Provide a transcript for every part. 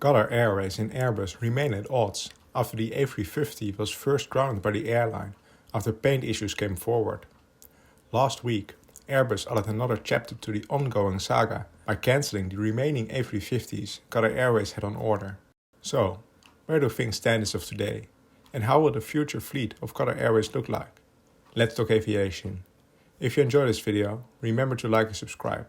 Qatar Airways and Airbus remain at odds after the A350 was first grounded by the airline after paint issues came forward. Last week, Airbus added another chapter to the ongoing saga by cancelling the remaining A350s Qatar Airways had on order. So, where do things stand as of today? And how will the future fleet of Qatar Airways look like? Let's talk aviation. If you enjoyed this video, remember to like and subscribe.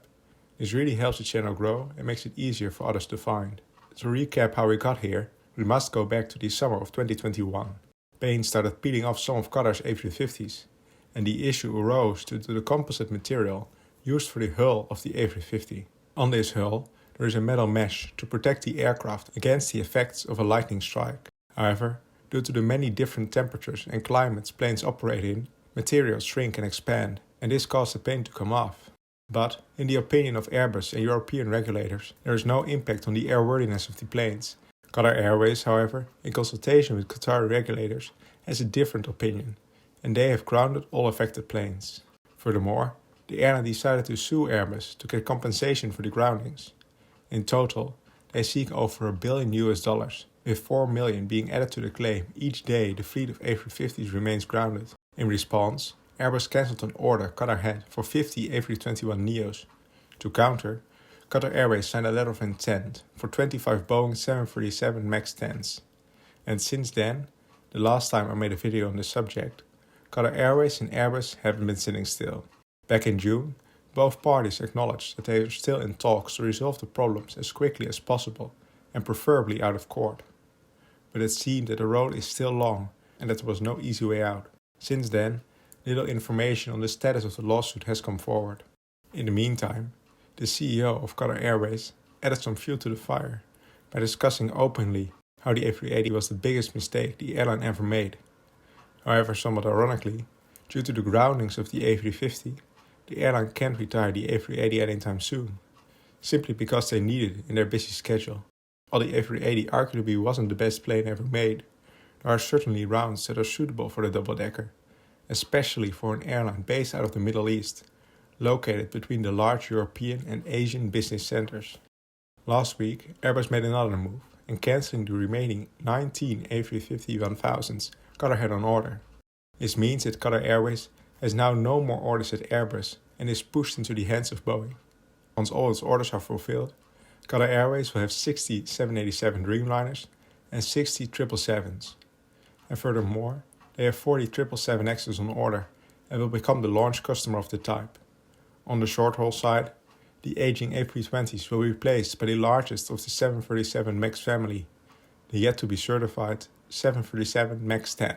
This really helps the channel grow and makes it easier for others to find. To recap how we got here, we must go back to the summer of 2021. Paint started peeling off some of Qatar's A350s, and the issue arose due to the composite material used for the hull of the A350. On this hull, there is a metal mesh to protect the aircraft against the effects of a lightning strike. However, due to the many different temperatures and climates planes operate in, materials shrink and expand, and this caused the paint to come off. But, in the opinion of Airbus and European regulators, there is no impact on the airworthiness of the planes. Qatar Airways, however, in consultation with Qatari regulators, has a different opinion, and they have grounded all affected planes. Furthermore, the airline decided to sue Airbus to get compensation for the groundings. In total, they seek over $1 billion, with $4 million being added to the claim each day the fleet of A350s remains grounded. In response, Airbus cancelled an order Qatar had for 50 A321neos. To counter, Qatar Airways signed a letter of intent for 25 Boeing 737 MAX 10s. And since then, the last time I made a video on this subject, Qatar Airways and Airbus haven't been sitting still. Back in June, both parties acknowledged that they are still in talks to resolve the problems as quickly as possible and preferably out of court. But it seemed that the road is still long and that there was no easy way out. Since then, little information on the status of the lawsuit has come forward. In the meantime, the CEO of Qatar Airways added some fuel to the fire by discussing openly how the A380 was the biggest mistake the airline ever made. However, somewhat ironically, due to the groundings of the A350, the airline can't retire the A380 anytime soon, simply because they need it in their busy schedule. While the A380 arguably wasn't the best plane ever made, there are certainly rounds that are suitable for the double-decker, especially for an airline based out of the Middle East, located between the large European and Asian business centers. Last week, Airbus made another move in cancelling the remaining 19 A350-1000s Qatar had on order. This means that Qatar Airways has now no more orders at Airbus and is pushed into the hands of Boeing. Once all its orders are fulfilled, Qatar Airways will have 60 787 Dreamliners and 60 777s. And furthermore, they have 40 777Xs on order and will become the launch customer of the type. On the short-haul side, the aging A320s will be replaced by the largest of the 737 MAX family, the yet-to-be certified 737 MAX 10.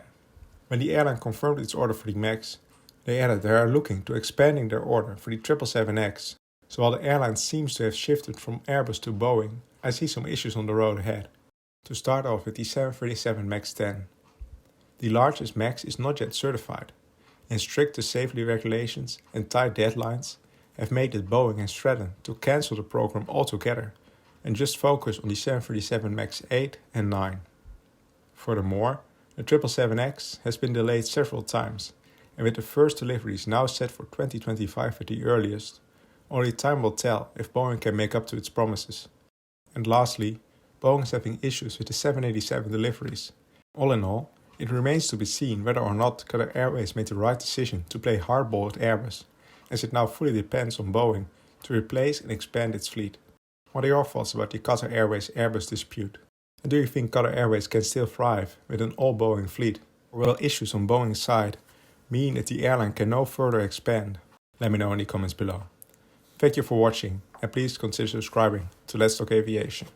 When the airline confirmed its order for the MAX, they added they are looking to expanding their order for the 777X. So while the airline seems to have shifted from Airbus to Boeing, I see some issues on the road ahead. To start off with the 737 MAX 10. The largest MAX is not yet certified, and stricter safety regulations and tight deadlines have made it Boeing has threatened to cancel the program altogether and just focus on the 737 MAX 8 and 9. Furthermore, the 777X has been delayed several times, and with the first deliveries now set for 2025 at the earliest, only time will tell if Boeing can make up to its promises. And lastly, Boeing is having issues with the 787 deliveries. All in all, it remains to be seen whether or not Qatar Airways made the right decision to play hardball with Airbus, as it now fully depends on Boeing to replace and expand its fleet. What are your thoughts about the Qatar Airways-Airbus dispute? And do you think Qatar Airways can still thrive with an all-Boeing fleet? Or will issues on Boeing's side mean that the airline can no further expand? Let me know in the comments below. Thank you for watching, and please consider subscribing to Let's Talk Aviation.